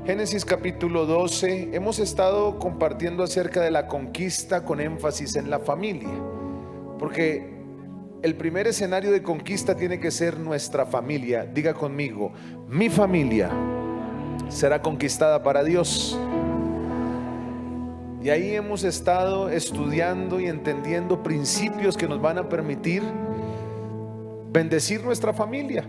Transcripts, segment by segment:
Génesis capítulo 12, hemos estado compartiendo acerca de la conquista con énfasis en la familia, porque el primer escenario de conquista tiene que ser nuestra familia. Diga conmigo, mi familia será conquistada para Dios. Y ahí hemos estado estudiando y entendiendo principios que nos van a permitir bendecir nuestra familia,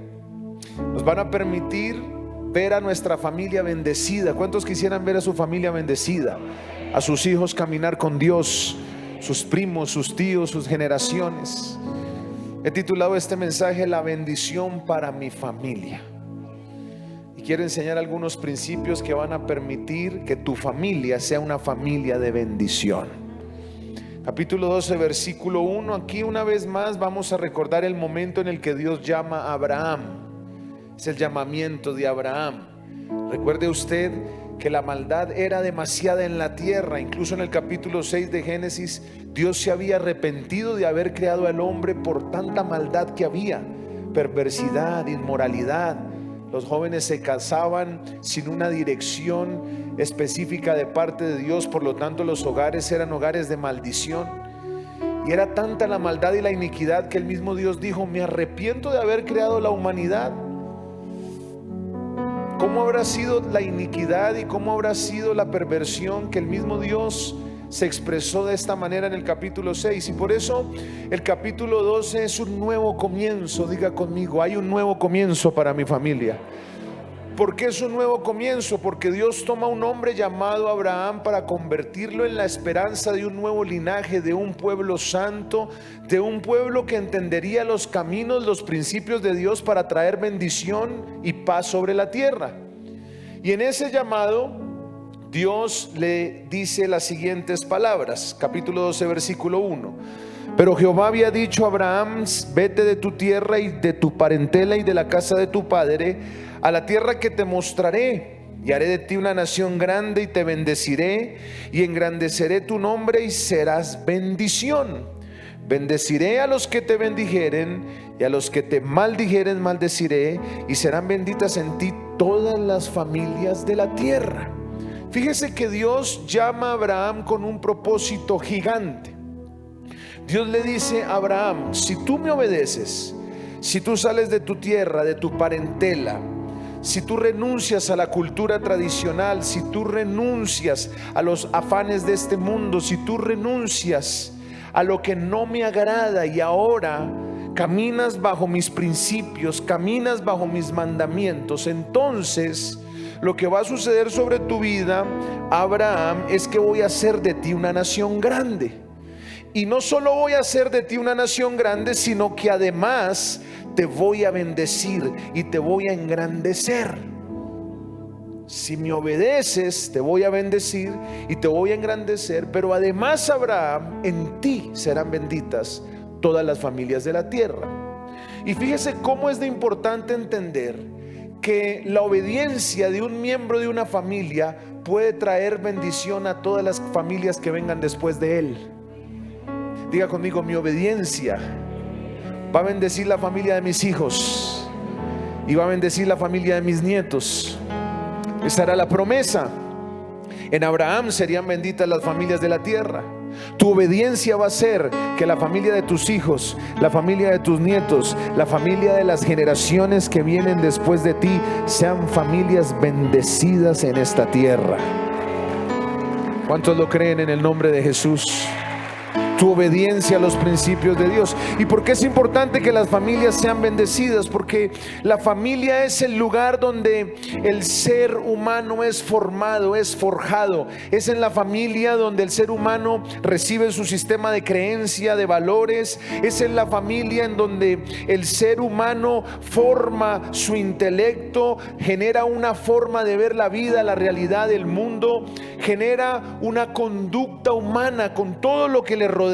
nos van a permitir ver a nuestra familia bendecida. ¿Cuántos quisieran ver a su familia bendecida? A sus hijos caminar con Dios, sus primos, sus tíos, sus generaciones. He titulado este mensaje La bendición para mi familia. Y quiero enseñar algunos principios que van a permitir que tu familia sea una familia de bendición. Capítulo 12, versículo 1. Aquí una vez más vamos a recordar el momento en el que Dios llama a Abraham. Es el llamamiento de Abraham. Recuerde usted que la maldad era demasiada en la tierra. Incluso en el capítulo 6 de Génesis, Dios se había arrepentido de haber creado al hombre por tanta maldad que había. Perversidad, inmoralidad. Los jóvenes se casaban sin una dirección específica de parte de Dios. Por lo tanto, los hogares eran hogares de maldición. Y era tanta la maldad y la iniquidad que el mismo Dios dijo: me arrepiento de haber creado la humanidad. ¿Cómo habrá sido la iniquidad y cómo habrá sido la perversión que el mismo Dios se expresó de esta manera en el capítulo 6? Y por eso el capítulo 12 es un nuevo comienzo. Diga conmigo, hay un nuevo comienzo para mi familia. ¿Por qué es un nuevo comienzo? Porque Dios toma un hombre llamado Abraham para convertirlo en la esperanza de un nuevo linaje, de un pueblo santo, de un pueblo que entendería los caminos, los principios de Dios para traer bendición y paz sobre la tierra. Y en ese llamado Dios le dice las siguientes palabras, capítulo 12, versículo 1. Pero Jehová había dicho a Abraham: vete de tu tierra y de tu parentela y de la casa de tu padre a la tierra que te mostraré, y haré de ti una nación grande, y te bendeciré y engrandeceré tu nombre, y serás bendición. Bendeciré a los que te bendijeren, y a los que te maldijeren maldeciré, y serán benditas en ti todas las familias de la tierra. Fíjese que Dios llama a Abraham con un propósito gigante. Dios le dice a Abraham: si tú me obedeces, si tú sales de tu tierra, de tu parentela, si tú renuncias a la cultura tradicional, si tú renuncias a los afanes de este mundo, si tú renuncias a lo que no me agrada y ahora caminas bajo mis principios, caminas bajo mis mandamientos, entonces lo que va a suceder sobre tu vida, Abraham, es que voy a hacer de ti una nación grande. Y no solo voy a hacer de ti una nación grande, sino que además te voy a bendecir y te voy a engrandecer. Si me obedeces, te voy a bendecir y te voy a engrandecer. Pero además, Abraham, en ti serán benditas todas las familias de la tierra. Y fíjese cómo es de importante entender que la obediencia de un miembro de una familia puede traer bendición a todas las familias que vengan después de él. Diga conmigo, mi obediencia va a bendecir la familia de mis hijos y va a bendecir la familia de mis nietos. Esa era la promesa. En Abraham serían benditas las familias de la tierra. Tu obediencia va a hacer que la familia de tus hijos, la familia de tus nietos, la familia de las generaciones que vienen después de ti sean familias bendecidas en esta tierra. ¿Cuántos lo creen en el nombre de Jesús? Tu obediencia a los principios de Dios. ¿Y por qué es importante que las familias sean bendecidas? Porque la familia es el lugar donde el ser humano es formado, es forjado. Es en la familia donde el ser humano recibe su sistema de creencia, de valores. Es en la familia en donde el ser humano forma su intelecto, genera una forma de ver la vida, la realidad del mundo, genera una conducta humana con todo lo que le rodea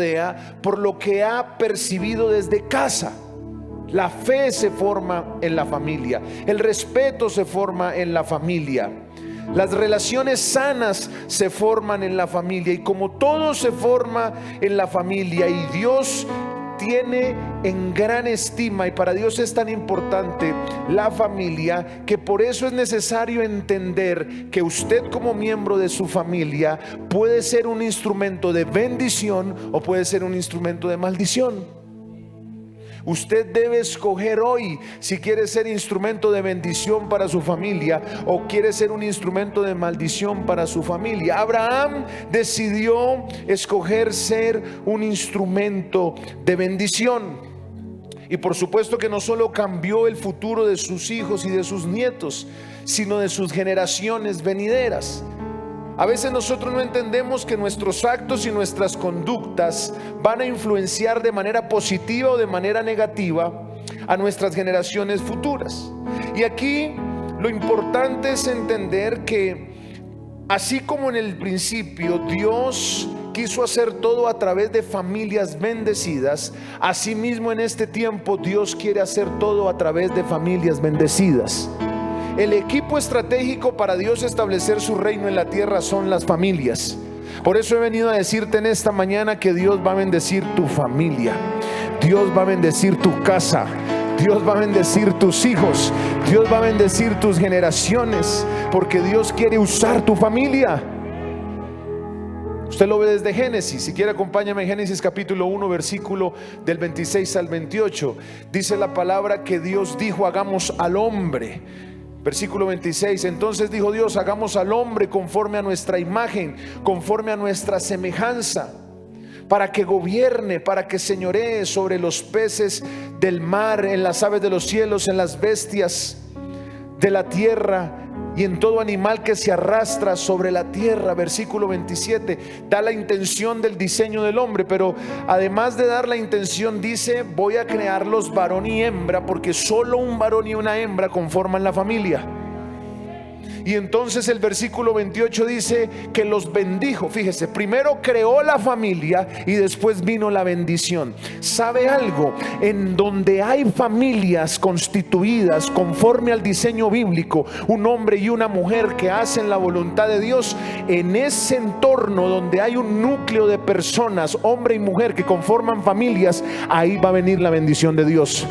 por lo que ha percibido desde casa. La fe se forma en la familia, el respeto se forma en la familia, las relaciones sanas se forman en la familia. Y como todo se forma en la familia y Dios tiene en gran estima, y para Dios es tan importante la familia, que por eso es necesario entender que usted, como miembro de su familia, puede ser un instrumento de bendición o puede ser un instrumento de maldición. Usted debe escoger hoy si quiere ser instrumento de bendición para su familia o quiere ser un instrumento de maldición para su familia. Abraham decidió escoger ser un instrumento de bendición. Y por supuesto que no solo cambió el futuro de sus hijos y de sus nietos, sino de sus generaciones venideras. A veces nosotros no entendemos que nuestros actos y nuestras conductas van a influenciar de manera positiva o de manera negativa a nuestras generaciones futuras. Y aquí lo importante es entender que así como en el principio Dios quiso hacer todo a través de familias bendecidas, asimismo en este tiempo Dios quiere hacer todo a través de familias bendecidas. El equipo estratégico para Dios establecer su reino en la tierra son las familias. Por eso he venido a decirte en esta mañana que Dios va a bendecir tu familia, Dios va a bendecir tu casa, Dios va a bendecir tus hijos, Dios va a bendecir tus generaciones, porque Dios quiere usar tu familia. Usted lo ve desde Génesis. Si quiere, acompáñame en Génesis capítulo 1, versículo del 26 al 28. Dice la palabra que Dios dijo: hagamos al hombre. Versículo 26: entonces dijo Dios: hagamos al hombre conforme a nuestra imagen, conforme a nuestra semejanza, para que gobierne, para que señoree sobre los peces del mar, en las aves de los cielos, en las bestias de la tierra y en todo animal que se arrastra sobre la tierra. Versículo 27 da la intención del diseño del hombre, pero además de dar la intención dice: voy a crearlos varón y hembra, porque solo un varón y una hembra conforman la familia. Y entonces el versículo 28 dice que los bendijo. Fíjese, primero creó la familia y después vino la bendición. ¿Sabe algo? En donde hay familias constituidas conforme al diseño bíblico, un hombre y una mujer que hacen la voluntad de Dios, en ese entorno donde hay un núcleo de personas, hombre y mujer, que conforman familias, ahí va a venir la bendición de Dios.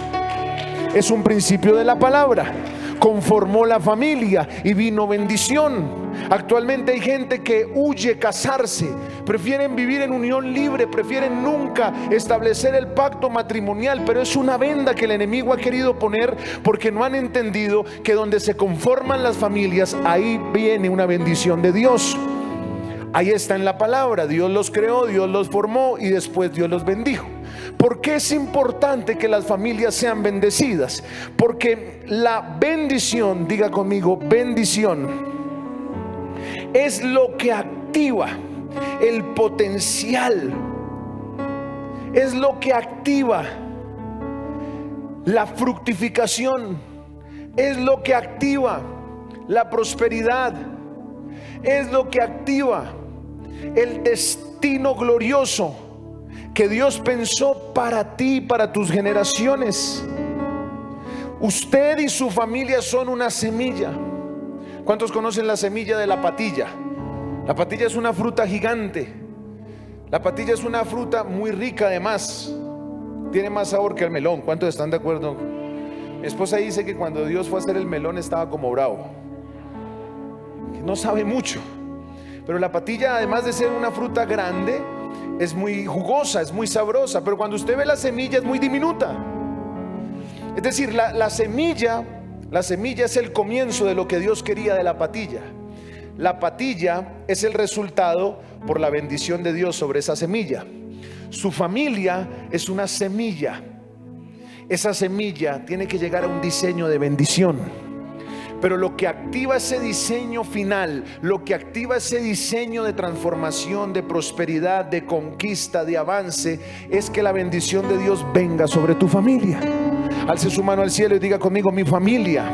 Es un principio de la palabra. Conformó la familia y vino bendición. Actualmente hay gente que huye casarse, prefieren vivir en unión libre, prefieren nunca establecer el pacto matrimonial, pero es una venda que el enemigo ha querido poner, porque no han entendido que donde se conforman las familias, ahí viene una bendición de Dios. Ahí está en la palabra: Dios los creó, Dios los formó y después Dios los bendijo. ¿Por qué es importante que las familias sean bendecidas? Porque la bendición, diga conmigo, bendición, es lo que activa el potencial, es lo que activa la fructificación, es lo que activa la prosperidad, es lo que activa el destino glorioso que Dios pensó para ti y para tus generaciones. Usted y su familia son una semilla. ¿Cuántos conocen la semilla de la patilla? La patilla es una fruta gigante. La patilla es una fruta muy rica, además tiene más sabor que el melón. ¿Cuántos están de acuerdo? Mi esposa dice que cuando Dios fue a hacer el melón estaba como bravo, que no sabe mucho. Pero la patilla, además de ser una fruta grande, es muy jugosa, es muy sabrosa. Pero cuando usted ve la semilla, es muy diminuta. Es decir, la semilla es el comienzo de lo que Dios quería de la patilla. La patilla es el resultado por la bendición de Dios sobre esa semilla. Su familia es una semilla. Esa semilla tiene que llegar a un diseño de bendición. Pero lo que activa ese diseño final, lo que activa ese diseño de transformación, de prosperidad, de conquista, de avance, es que la bendición de Dios venga sobre tu familia. Alce su mano al cielo y diga conmigo: mi familia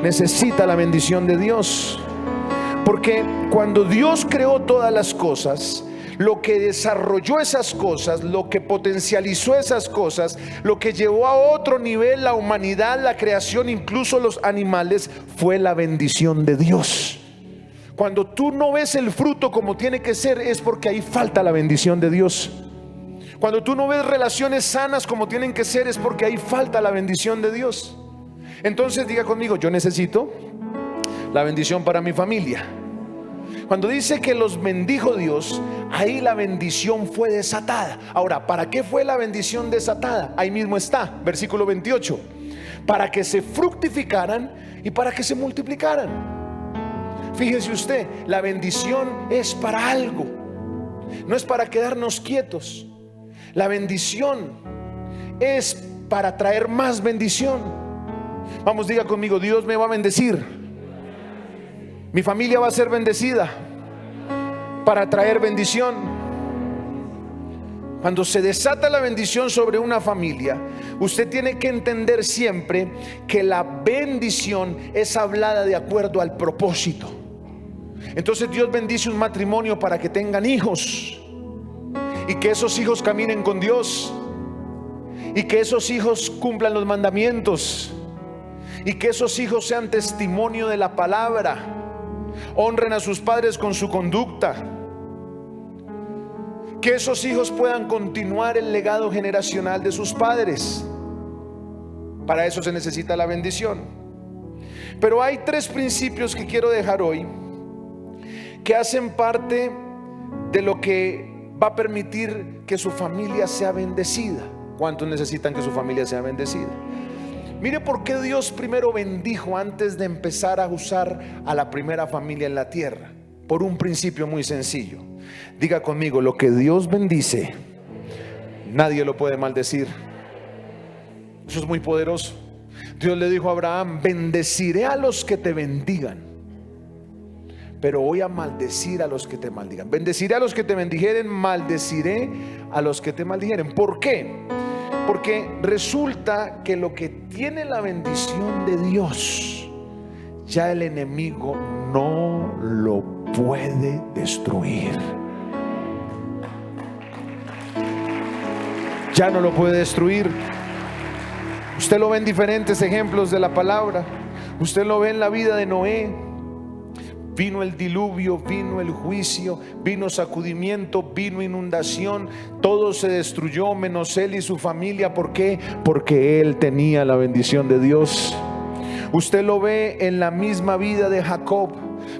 necesita la bendición de Dios. Porque cuando Dios creó todas las cosas, lo que desarrolló esas cosas, lo que potencializó esas cosas, lo que llevó a otro nivel la humanidad, la creación, incluso los animales, fue la bendición de Dios. Cuando tú no ves el fruto como tiene que ser, es porque ahí falta la bendición de Dios. Cuando tú no ves relaciones sanas como tienen que ser, es porque ahí falta la bendición de Dios. Entonces diga conmigo, yo necesito la bendición para mi familia. Cuando dice que los bendijo Dios, ahí la bendición fue desatada. Ahora, ¿para qué fue la bendición desatada? Ahí mismo está, versículo 28. Para que se fructificaran y para que se multiplicaran. Fíjese usted, la bendición es para algo, no es para quedarnos quietos. La bendición es para traer más bendición. Vamos, diga conmigo, Dios me va a bendecir. Mi familia va a ser bendecida para traer bendición. Cuando se desata la bendición sobre una familia, usted tiene que entender siempre que la bendición es hablada de acuerdo al propósito. Entonces Dios bendice un matrimonio para que tengan hijos y que esos hijos caminen con Dios y que esos hijos cumplan los mandamientos y que esos hijos sean testimonio de la palabra. Honren a sus padres con su conducta, que esos hijos puedan continuar el legado generacional de sus padres. Para eso se necesita la bendición. Pero hay tres principios que quiero dejar hoy que hacen parte de lo que va a permitir que su familia sea bendecida. ¿Cuántos necesitan que su familia sea bendecida? Mire por qué Dios primero bendijo antes de empezar a usar a la primera familia en la tierra. Por un principio muy sencillo. Diga conmigo, lo que Dios bendice, nadie lo puede maldecir. Eso es muy poderoso. Dios le dijo a Abraham, bendeciré a los que te bendigan, pero voy a maldecir a los que te maldigan. Bendeciré a los que te bendijeren, maldeciré a los que te maldijeren. ¿Por qué? Porque resulta que lo que tiene la bendición de Dios, ya el enemigo no lo puede destruir. Ya no lo puede destruir. Usted lo ve en diferentes ejemplos de la palabra. Usted lo ve en la vida de Noé. Vino el diluvio, vino el juicio, vino sacudimiento, vino inundación. Todo se destruyó menos él y su familia. ¿Por qué? Porque él tenía la bendición de Dios. Usted lo ve en la misma vida de Jacob.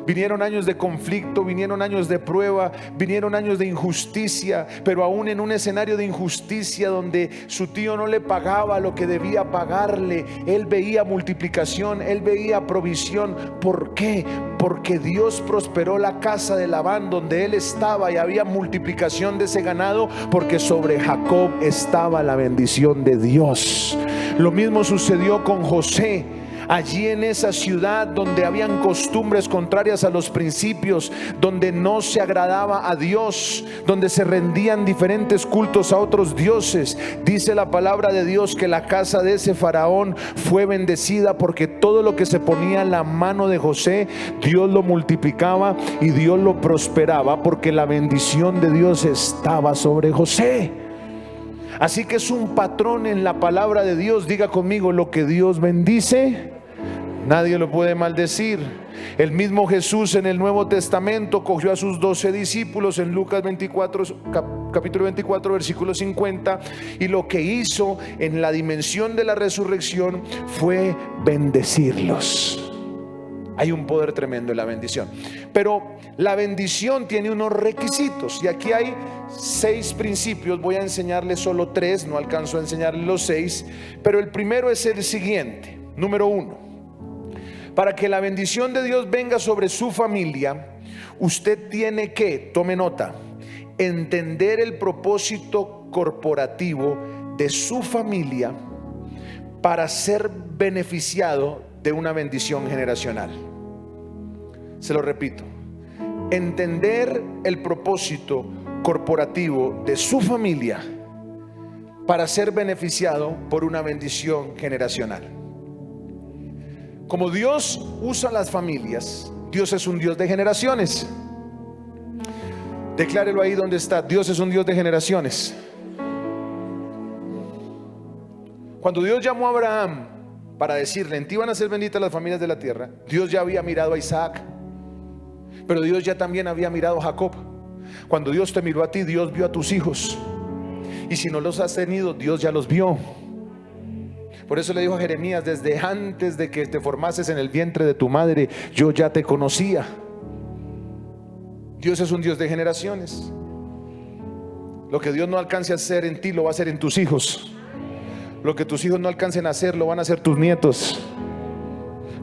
Vinieron años de conflicto, vinieron años de prueba, vinieron años de injusticia, pero aún en un escenario de injusticia donde su tío no le pagaba lo que debía pagarle, él veía multiplicación, él veía provisión. ¿Por qué? Porque Dios prosperó la casa de Labán donde él estaba y había multiplicación de ese ganado, porque sobre Jacob estaba la bendición de Dios. Lo mismo sucedió con José. Allí en esa ciudad donde habían costumbres contrarias a los principios, donde no se agradaba a Dios, donde se rendían diferentes cultos a otros dioses, dice la palabra de Dios que la casa de ese faraón fue bendecida porque todo lo que se ponía en la mano de José, Dios lo multiplicaba y Dios lo prosperaba, porque la bendición de Dios estaba sobre José. Así que es un patrón en la palabra de Dios. Diga conmigo, lo que Dios bendice, nadie lo puede maldecir. El mismo Jesús en el Nuevo Testamento cogió a sus 12 discípulos en Lucas 24, capítulo 24, versículo 50, y lo que hizo en la dimensión de la resurrección fue bendecirlos. Hay un poder tremendo en la bendición. Pero la bendición tiene unos requisitos, y aquí hay 6 principios. Voy a enseñarles solo 3, no alcanzo a enseñarles los 6. Pero el primero es el siguiente. Número 1: para que la bendición de Dios venga sobre su familia, usted tiene que, tome nota, entender el propósito corporativo de su familia para ser beneficiado de una bendición generacional. Se lo repito: entender el propósito corporativo de su familia para ser beneficiado por una bendición generacional. Como Dios usa las familias, Dios es un Dios de generaciones. Declárelo ahí donde está: Dios es un Dios de generaciones. Cuando Dios llamó a Abraham para decirle: en ti van a ser benditas las familias de la tierra, Dios ya había mirado a Isaac, pero Dios ya también había mirado a Jacob. Cuando Dios te miró a ti, Dios vio a tus hijos. Y si no los has tenido, Dios ya los vio. Por eso le dijo a Jeremías: desde antes de que te formases en el vientre de tu madre, yo ya te conocía. Dios es un Dios de generaciones. Lo que Dios no alcance a hacer en ti, lo va a hacer en tus hijos. Lo que tus hijos no alcancen a hacer, lo van a hacer tus nietos.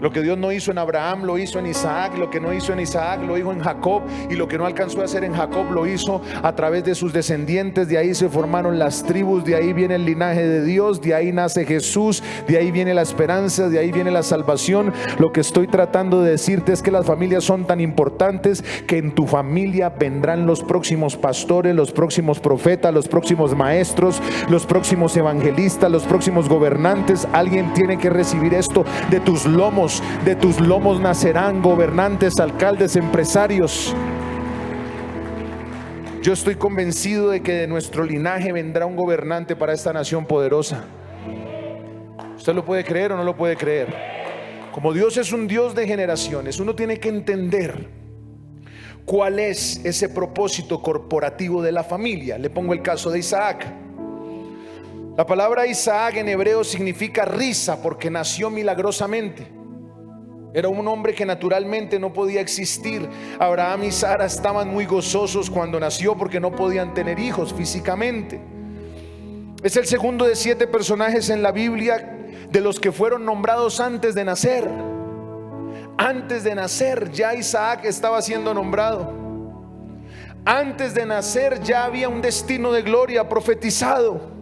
Lo que Dios no hizo en Abraham, lo hizo en Isaac. Lo que no hizo en Isaac, lo hizo en Jacob. Y lo que no alcanzó a hacer en Jacob, lo hizo a través de sus descendientes. De ahí se formaron las tribus, de ahí viene el linaje de Dios, de ahí nace Jesús, de ahí viene la esperanza, de ahí viene la salvación. Lo que estoy tratando de decirte es que las familias son tan importantes que en tu familia vendrán los próximos pastores, los próximos profetas, los próximos maestros, los próximos evangelistas, los próximos gobernantes. Alguien tiene que recibir esto de tus lomos. De tus lomos nacerán gobernantes, alcaldes, empresarios. Yo estoy convencido de que de nuestro linaje vendrá un gobernante para esta nación poderosa. ¿Usted lo puede creer o no lo puede creer? Como Dios es un Dios de generaciones, uno tiene que entender cuál es ese propósito corporativo de la familia. Le pongo el caso de Isaac. La palabra Isaac en hebreo significa risa, porque nació milagrosamente. Era un hombre que naturalmente no podía existir. Abraham y Sara estaban muy gozosos cuando nació, porque no podían tener hijos físicamente. Es el segundo de 7 personajes en la Biblia de los que fueron nombrados antes de nacer. Antes de nacer ya Isaac estaba siendo nombrado. Antes de nacer ya había un destino de gloria profetizado.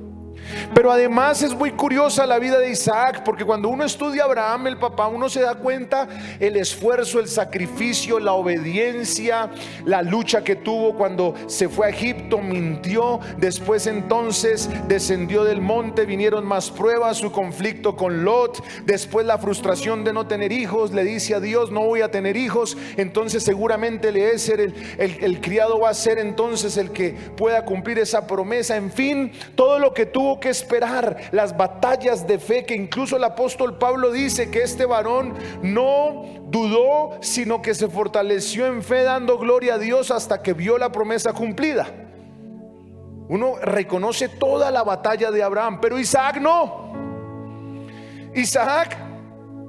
Pero además es muy curiosa la vida de Isaac, porque cuando uno estudia a Abraham, el papá, uno se da cuenta el esfuerzo, el sacrificio, la obediencia, la lucha que tuvo cuando se fue a Egipto, mintió, después entonces descendió del monte, vinieron más pruebas, su conflicto con Lot, después la frustración de no tener hijos, le dice a Dios: no voy a tener hijos, entonces seguramente el criado va a ser entonces el que pueda cumplir esa promesa. En fin, todo lo que tuvo que esperar, las batallas de fe, que incluso el apóstol Pablo dice que este varón no dudó, sino que se fortaleció en fe, dando gloria a Dios hasta que vio la promesa cumplida. Uno reconoce toda la batalla de Abraham, pero Isaac no. Isaac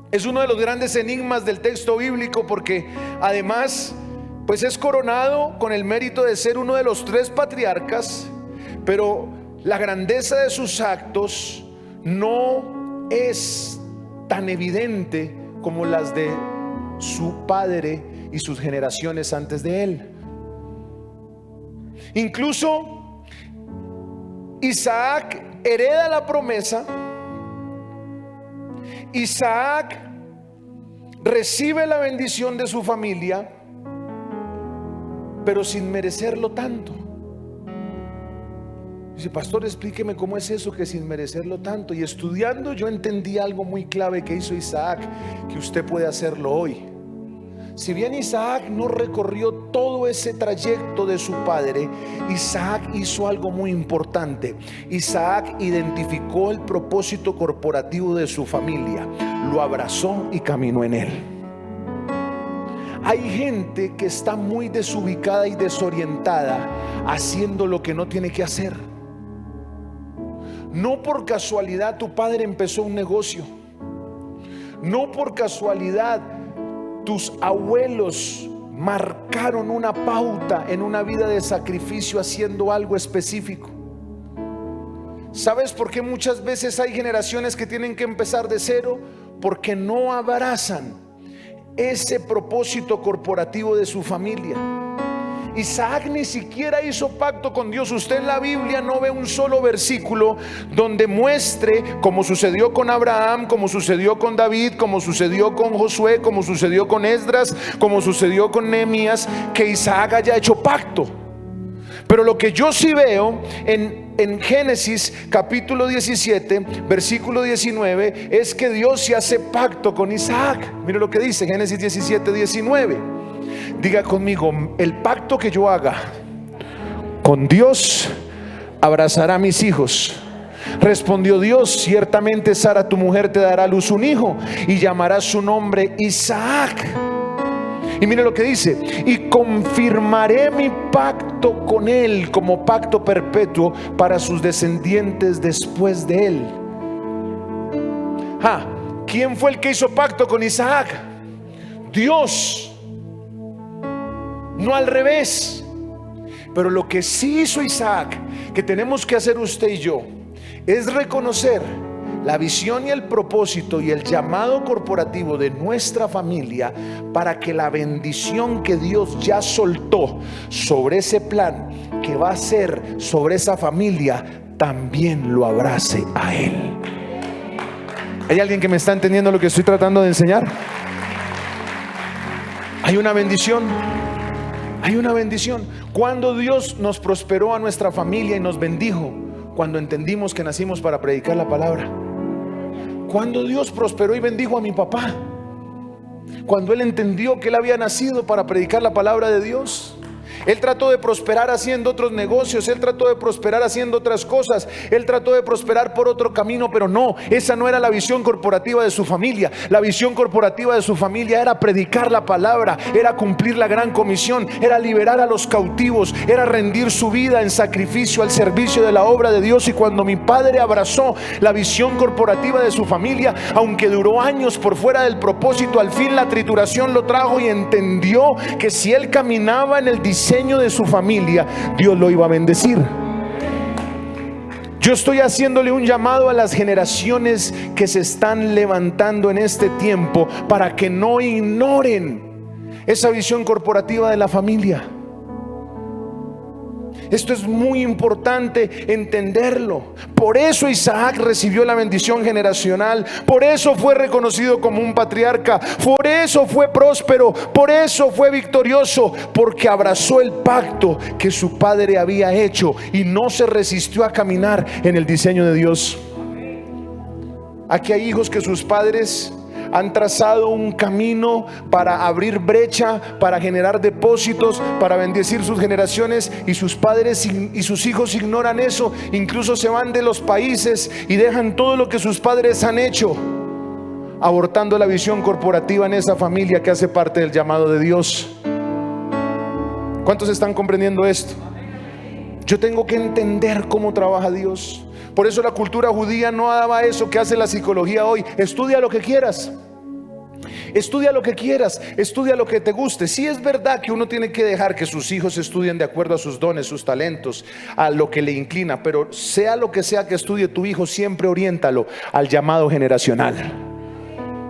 es uno de los grandes enigmas del texto bíblico, porque además pues es coronado con el mérito de ser uno de los 3 patriarcas, pero la grandeza de sus actos no es tan evidente como las de su padre y sus generaciones antes de él. Incluso Isaac hereda la promesa. Isaac recibe la bendición de su familia, pero sin merecerlo tanto. Dice: pastor, explíqueme cómo es eso, que sin merecerlo tanto. Y estudiando yo entendí algo muy clave que hizo Isaac, que usted puede hacerlo hoy. Si bien Isaac no recorrió todo ese trayecto de su padre, Isaac hizo algo muy importante. Isaac identificó el propósito corporativo de su familia, lo abrazó y caminó en él. Hay gente que está muy desubicada y desorientada, haciendo lo que no tiene que hacer. No por casualidad tu padre empezó un negocio. No por casualidad tus abuelos marcaron una pauta en una vida de sacrificio haciendo algo específico. ¿Sabes por qué muchas veces hay generaciones que tienen que empezar de cero? Porque no abrazan ese propósito corporativo de su familia. Isaac ni siquiera hizo pacto con Dios. Usted en la Biblia no ve un solo versículo donde muestre, como sucedió con Abraham, como sucedió con David, como sucedió con Josué, como sucedió con Esdras, como sucedió con Nehemías, que Isaac haya hecho pacto. Pero lo que yo sí veo en Génesis capítulo 17 versículo 19 es que Dios se hace pacto con Isaac. Mire lo que dice Génesis 17, 19. Diga conmigo: el pacto que yo haga con Dios abrazará a mis hijos. Respondió Dios: ciertamente Sara tu mujer te dará a luz un hijo y llamarás su nombre Isaac. Y mire lo que dice: y confirmaré mi pacto con él como pacto perpetuo para sus descendientes después de él. ¿Quién fue el que hizo pacto con Isaac? Dios, no al revés. Pero lo que sí hizo Isaac, que tenemos que hacer usted y yo, es reconocer la visión y el propósito y el llamado corporativo de nuestra familia, para que la bendición que Dios ya soltó sobre ese plan que va a ser sobre esa familia, también lo abrace a él. ¿Hay alguien que me está entendiendo lo que estoy tratando de enseñar? Hay una bendición. Hay una bendición. Cuando Dios nos prosperó a nuestra familia y nos bendijo, cuando entendimos que nacimos para predicar la palabra. Cuando Dios prosperó y bendijo a mi papá, cuando él entendió que él había nacido para predicar la palabra de Dios. Él trató de prosperar haciendo otros negocios, él trató de prosperar haciendo otras cosas, él trató de prosperar por otro camino, pero no, esa no era la visión corporativa de su familia. La visión corporativa de su familia era predicar la palabra, era cumplir la gran comisión, era liberar a los cautivos, era rendir su vida en sacrificio al servicio de la obra de Dios. Y cuando mi padre abrazó la visión corporativa de su familia, aunque duró años por fuera del propósito, al fin la trituración lo trajo y entendió que si él caminaba en el diseño de su familia, Dios lo iba a bendecir. Yo estoy haciéndole un llamado a las generaciones que se están levantando en este tiempo, para que no ignoren esa visión corporativa de la familia. Esto es muy importante entenderlo. Por eso Isaac recibió la bendición generacional. Por eso fue reconocido como un patriarca. Por eso fue próspero. Por eso fue victorioso. Porque abrazó el pacto que su padre había hecho y no se resistió a caminar en el diseño de Dios. Aquí hay hijos que sus padres han trazado un camino para abrir brecha, para generar depósitos, para bendecir sus generaciones, y sus padres y sus hijos ignoran eso. Incluso se van de los países y dejan todo lo que sus padres han hecho, abortando la visión corporativa en esa familia que hace parte del llamado de Dios. ¿Cuántos están comprendiendo esto? Yo tengo que entender cómo trabaja Dios. Por eso la cultura judía no daba eso que hace la psicología hoy: estudia lo que quieras, estudia lo que quieras, estudia lo que te guste. Sí, es verdad que uno tiene que dejar que sus hijos estudien de acuerdo a sus dones, sus talentos, a lo que le inclina, pero sea lo que sea que estudie tu hijo, siempre oriéntalo al llamado generacional.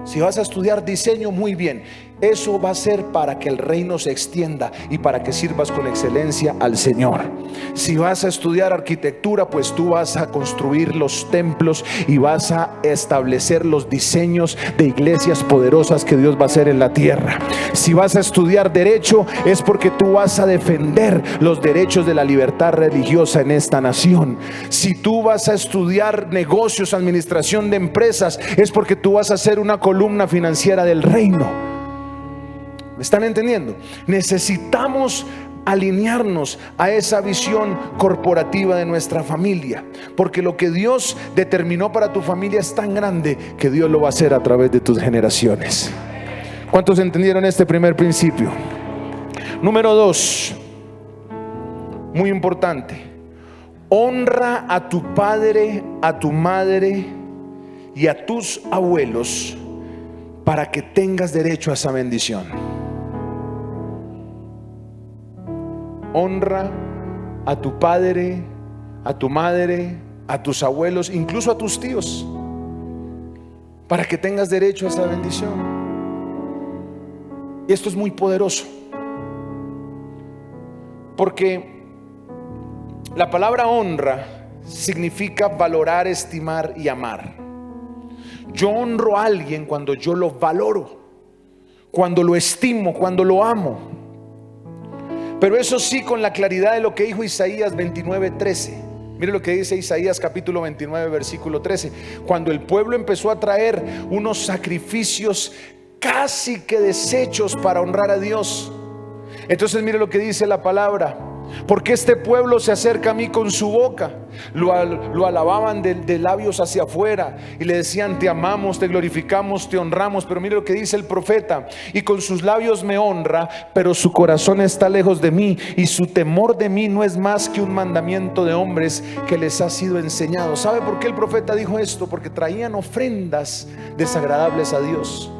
Si vas a estudiar diseño, muy bien. Eso va a ser para que el reino se extienda y para que sirvas con excelencia al Señor. Si vas a estudiar arquitectura, pues tú vas a construir los templos y vas a establecer los diseños de iglesias poderosas que Dios va a hacer en la tierra. Si vas a estudiar derecho, es porque tú vas a defender los derechos de la libertad religiosa en esta nación. Si tú vas a estudiar negocios, administración de empresas, es porque tú vas a ser una columna financiera del reino. ¿Me están entendiendo? Necesitamos alinearnos a esa visión corporativa de nuestra familia, porque lo que Dios determinó para tu familia es tan grande que Dios lo va a hacer a través de tus generaciones. ¿Cuántos entendieron este primer principio? Número 2, muy importante: honra a tu padre, a tu madre y a tus abuelos para que tengas derecho a esa bendición. Honra a tu padre, a tu madre, a tus abuelos, incluso a tus tíos, para que tengas derecho a esa bendición. Y esto es muy poderoso, porque la palabra honra significa valorar, estimar y amar. Yo honro a alguien cuando yo lo valoro, cuando lo estimo, cuando lo amo. Pero eso sí, con la claridad de lo que dijo Isaías 29:13. Mire lo que dice Isaías capítulo 29 versículo 13. Cuando el pueblo empezó a traer unos sacrificios casi que deshechos para honrar a Dios, entonces mire lo que dice la palabra: Porque este pueblo se acerca a mí con su boca. Lo alababan de labios hacia afuera y le decían: te amamos, te glorificamos, te honramos. Pero mire lo que dice el profeta: y con sus labios me honra, pero su corazón está lejos de mí, y su temor de mí no es más que un mandamiento de hombres que les ha sido enseñado. ¿Sabe por qué el profeta dijo esto? Porque traían ofrendas desagradables a Dios.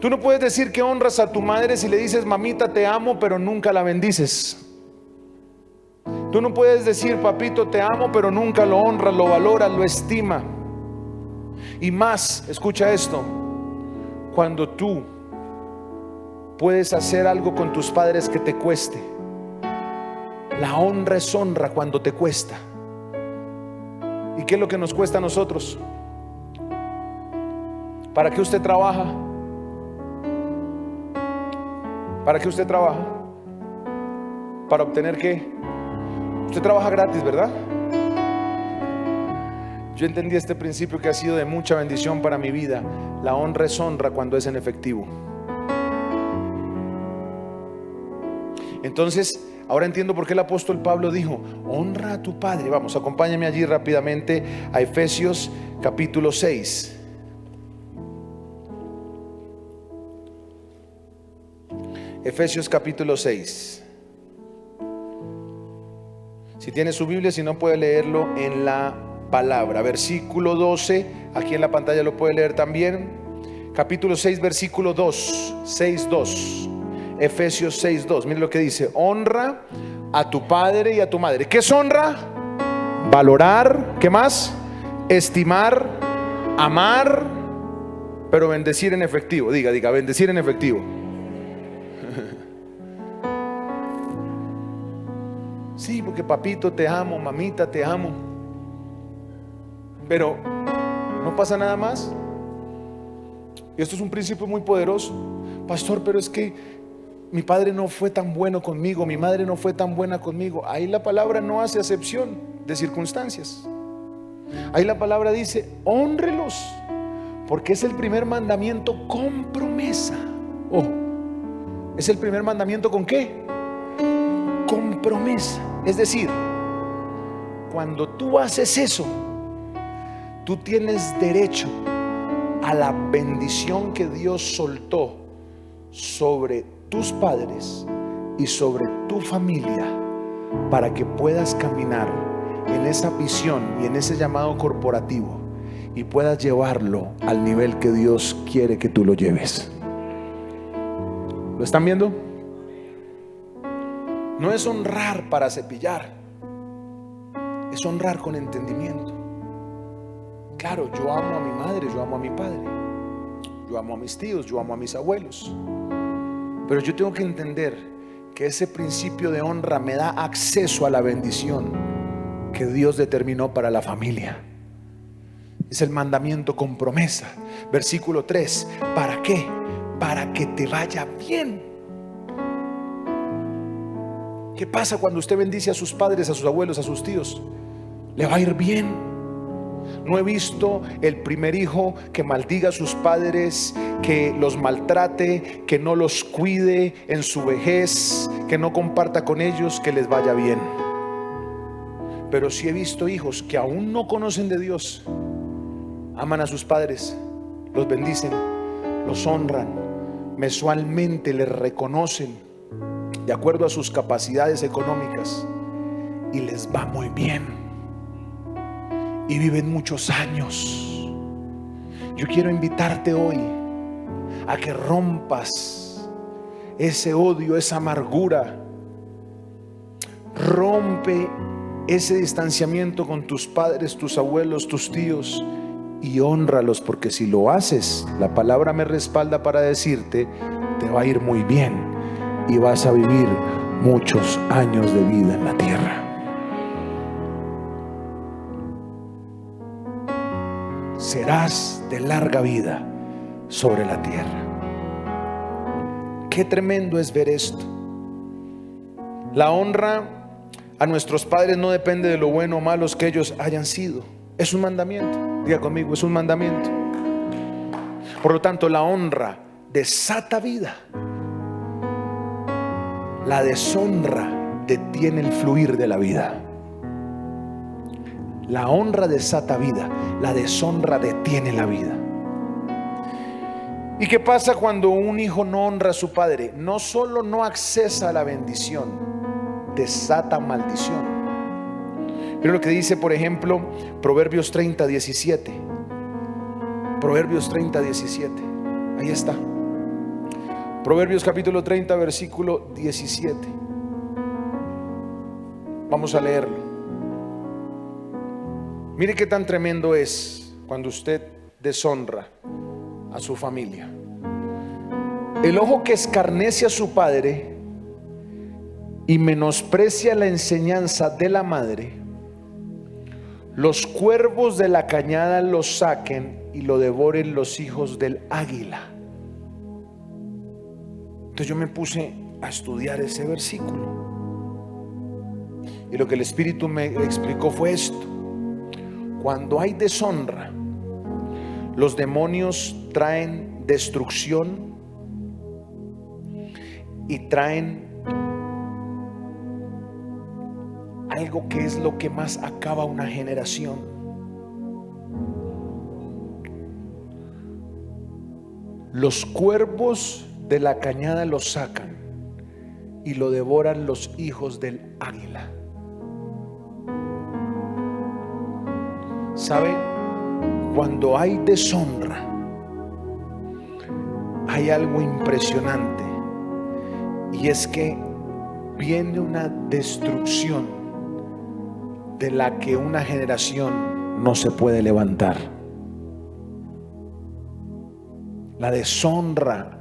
Tú no puedes decir que honras a tu madre si le dices: mamita, te amo, pero nunca la bendices. Tú no puedes decir: papito, te amo, pero nunca lo honras, lo valoras, lo estima. Y más, escucha esto: cuando tú puedes hacer algo con tus padres que te cueste. La honra es honra cuando te cuesta. ¿Y qué es lo que nos cuesta a nosotros? ¿Para qué usted trabaja? ¿Para qué usted trabaja? ¿Para obtener qué? Usted trabaja gratis, ¿verdad? Yo entendí este principio que ha sido de mucha bendición para mi vida. La honra es honra cuando es en efectivo. Entonces, ahora entiendo por qué el apóstol Pablo dijo: honra a tu padre. Vamos, acompáñame allí rápidamente a Efesios capítulo 6. Efesios capítulo 6. Si tiene su Biblia, si no, puede leerlo en la palabra. Versículo 12, aquí en la pantalla lo puede leer también. Capítulo 6, versículo 2, 6:2. Efesios 6:2. Mire lo que dice: honra a tu padre y a tu madre. ¿Qué es honra? Valorar. ¿Qué más? Estimar, amar, pero bendecir en efectivo. Diga, bendecir en efectivo. Sí, porque papito te amo, mamita te amo, pero no pasa nada más. Y esto es un principio muy poderoso. Pastor, pero es que mi padre no fue tan bueno conmigo, mi madre no fue tan buena conmigo. Ahí la palabra no hace acepción de circunstancias. Ahí la palabra dice: hónrelos, porque es el primer mandamiento con promesa. ¿Es el primer mandamiento con qué? Con promesa. Es decir, cuando tú haces eso, tú tienes derecho a la bendición que Dios soltó sobre tus padres y sobre tu familia, para que puedas caminar en esa visión y en ese llamado corporativo y puedas llevarlo al nivel que Dios quiere que tú lo lleves. ¿Lo están viendo? No es honrar para cepillar, es honrar con entendimiento. Claro, yo amo a mi madre, yo amo a mi padre, yo amo a mis tíos, yo amo a mis abuelos, pero yo tengo que entender que ese principio de honra me da acceso a la bendición que Dios determinó para la familia. Es el mandamiento con promesa. Versículo 3: ¿para qué? Para que te vaya bien. ¿Qué pasa cuando usted bendice a sus padres, a sus abuelos, a sus tíos? Le va a ir bien. No he visto el primer hijo que maldiga a sus padres, que los maltrate, que no los cuide en su vejez, que no comparta con ellos, que les vaya bien. Pero sí he visto hijos que aún no conocen de Dios, aman a sus padres, los bendicen, los honran, mensualmente les reconocen de acuerdo a sus capacidades económicas, y les va muy bien y viven muchos años. Yo quiero invitarte hoy a que rompas ese odio, esa amargura. Rompe ese distanciamiento con tus padres, tus abuelos, tus tíos, y hónralos, porque si lo haces, la palabra me respalda para decirte: te va a ir muy bien y vas a vivir muchos años de vida en la tierra. Serás de larga vida sobre la tierra. Qué tremendo es ver esto. La honra a nuestros padres no depende de lo bueno o malos que ellos hayan sido. Es un mandamiento. Diga conmigo: es un mandamiento. Por lo tanto, la honra desata vida. La deshonra detiene el fluir de la vida. La honra desata vida, la deshonra detiene la vida. ¿Y qué pasa cuando un hijo no honra a su padre? No solo no accesa a la bendición, desata maldición. Mira lo que dice, por ejemplo, Proverbios 30, 17. Proverbios 30, 17. Ahí está. Proverbios capítulo 30, versículo 17. Vamos a leerlo. Mire qué tan tremendo es cuando usted deshonra a su familia. El ojo que escarnece a su padre y menosprecia la enseñanza de la madre, los cuervos de la cañada lo saquen y lo devoren los hijos del águila. Entonces yo me puse a estudiar ese versículo, y lo que el Espíritu me explicó fue esto: cuando hay deshonra, los demonios traen destrucción y traen algo que es lo que más acaba una generación. Los cuervos de la cañada lo sacan y lo devoran los hijos del águila. ¿Sabe? Cuando hay deshonra, hay algo impresionante, y es que viene una destrucción de la que una generación no se puede levantar. La deshonra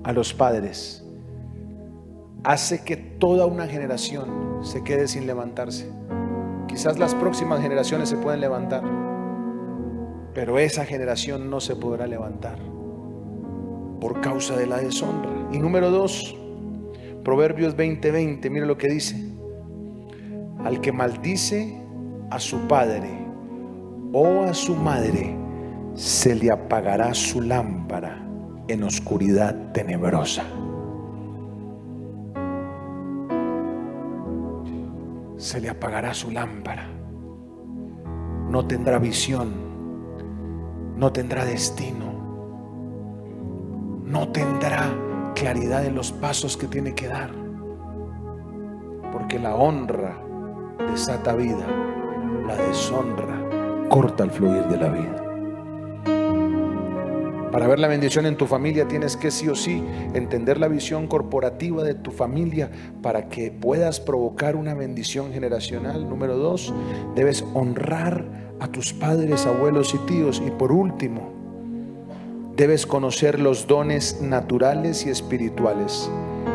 a los padres hace que toda una generación se quede sin levantarse. Quizás las próximas generaciones se pueden levantar, pero esa generación no se podrá levantar por causa de la deshonra. Y número 2, Proverbios 20:20, mire lo que dice: al que maldice a su padre o a su madre, se le apagará su lámpara en oscuridad tenebrosa. Se le apagará su lámpara. No tendrá visión, no tendrá destino, no tendrá claridad en los pasos que tiene que dar, porque la honra desata vida, la deshonra corta el fluir de la vida. Para ver la bendición en tu familia tienes que sí o sí entender la visión corporativa de tu familia para que puedas provocar una bendición generacional. Número 2, debes honrar a tus padres, abuelos y tíos. Y por último, debes conocer los dones naturales y espirituales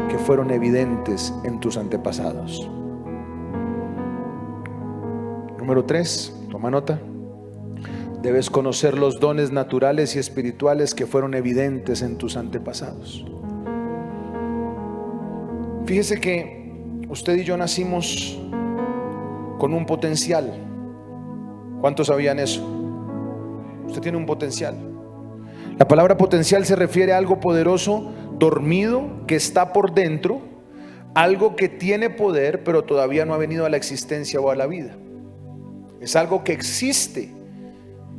que fueron evidentes en tus antepasados. Número 3, toma nota. Debes conocer los dones naturales y espirituales que fueron evidentes en tus antepasados. Fíjese que usted y yo nacimos con un potencial. ¿Cuántos sabían eso? Usted tiene un potencial. La palabra potencial se refiere a algo poderoso, dormido, que está por dentro, algo que tiene poder, pero todavía no ha venido a la existencia o a la vida. Es algo que existe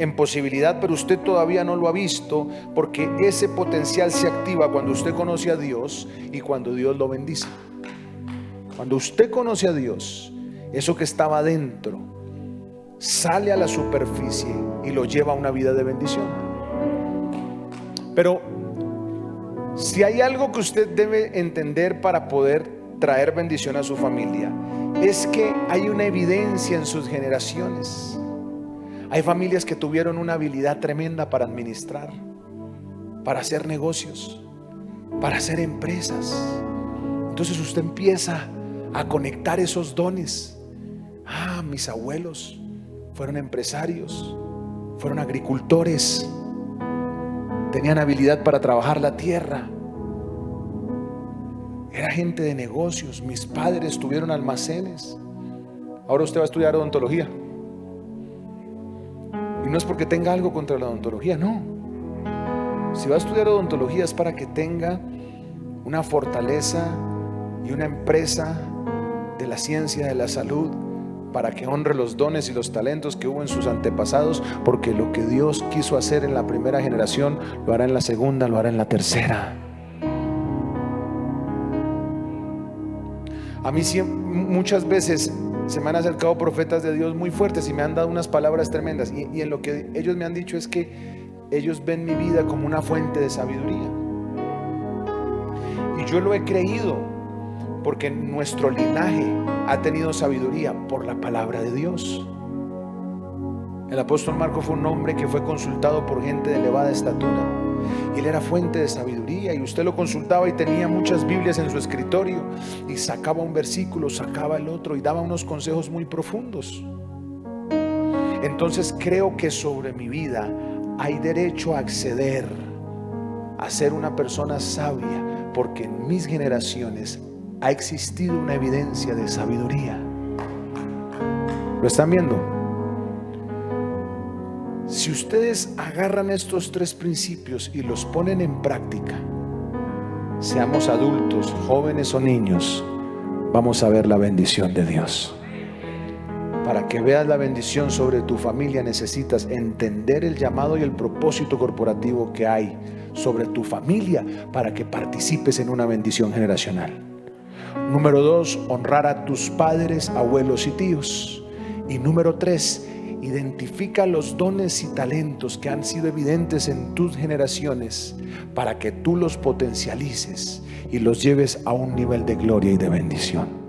en posibilidad, pero usted todavía no lo ha visto, porque ese potencial se activa cuando usted conoce a Dios y cuando Dios lo bendice. Cuando usted conoce a Dios, eso que estaba dentro sale a la superficie y lo lleva a una vida de bendición. Pero si hay algo que usted debe entender para poder traer bendición a su familia, es que hay una evidencia en sus generaciones. Hay familias que tuvieron una habilidad tremenda para administrar, para hacer negocios, para hacer empresas. Entonces usted empieza a conectar esos dones. Mis abuelos fueron empresarios, fueron agricultores, tenían habilidad para trabajar la tierra, era gente de negocios. Mis padres tuvieron almacenes. Ahora usted va a estudiar odontología. Y no es porque tenga algo contra la odontología, no. Si va a estudiar odontología es para que tenga una fortaleza y una empresa de la ciencia de la salud para que honre los dones y los talentos que hubo en sus antepasados, porque lo que Dios quiso hacer en la primera generación lo hará en la segunda, lo hará en la tercera. A mí muchas veces se me han acercado profetas de Dios muy fuertes y me han dado unas palabras tremendas, y en lo que ellos me han dicho es que ellos ven mi vida como una fuente de sabiduría, y yo lo he creído porque nuestro linaje ha tenido sabiduría por la palabra de Dios. El apóstol Marco fue un hombre que fue consultado por gente de elevada estatura, y él era fuente de sabiduría, y usted lo consultaba y tenía muchas Biblias en su escritorio, y sacaba un versículo, sacaba el otro, y daba unos consejos muy profundos. Entonces creo que sobre mi vida hay derecho a acceder a ser una persona sabia, porque en mis generaciones ha existido una evidencia de sabiduría. ¿Lo están viendo? Si ustedes agarran estos tres principios y los ponen en práctica, seamos adultos, jóvenes o niños, vamos a ver la bendición de Dios. Para que veas la bendición sobre tu familia, necesitas entender el llamado y el propósito corporativo que hay sobre tu familia para que participes en una bendición generacional. Número 2, honrar a tus padres, abuelos y tíos. Y número 3, identifica los dones y talentos que han sido evidentes en tus generaciones para que tú los potencialices y los lleves a un nivel de gloria y de bendición.